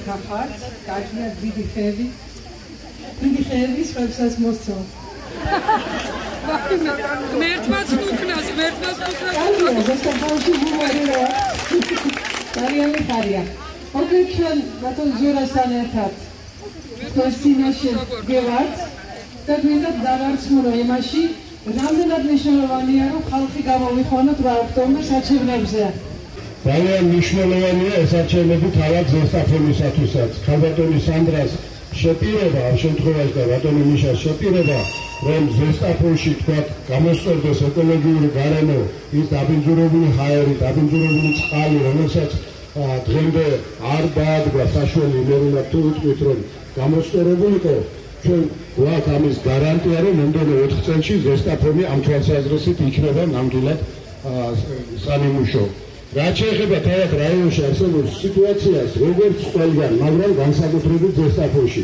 ხახართ, კარგია დიდი ხეები. დიდი ხეების ხებსაც მოსწო. მერთმაც უკნას. კარგია, ზუსტად ჰუმორი რა. კარიანი ხარია. ოღონდ ჩვენ ბატონ ზურასთან ერთად ფესტინაში გევართ და გვინდა დავარცხმურო იმაში, რამდენად მნიშვნელოვანია, რომ ხალხი გამოვიყვანოთ 8 ოქტომბერს არჩევნებზე. ძალიან მნიშვნელოვანია ეს არჩევნები თავად ზესტაფონისათვისაც. ქალბატონი სანდრას შეპირება, ამ შემთხვევაში და ბატონი მიშას შეპირება, რომ ზესტაფონში თქვათ გამოსწორდეს ეკოლოგიური გარემო, ის დაბინძურებული ჰაერი, დაბინძურებული წყალი, რომელსაც დღემდე არ დაადგა საშველი, მე უნდა თუ ვიტყვით, რომ გამოსწორებულიყო, ჩვენ გვაქვს ამის გარანტია, რომ მომდევნო 4 წელში ზესტაფონი ამ თვალსაზრისით იქნება ნამდვილად სამიმუშო. რაც შეეხება თავად რაიონში არსებულ სიტუაციას, როგორც ყველგან, მაგრამ განსაკუთრებით ზესტაფონში.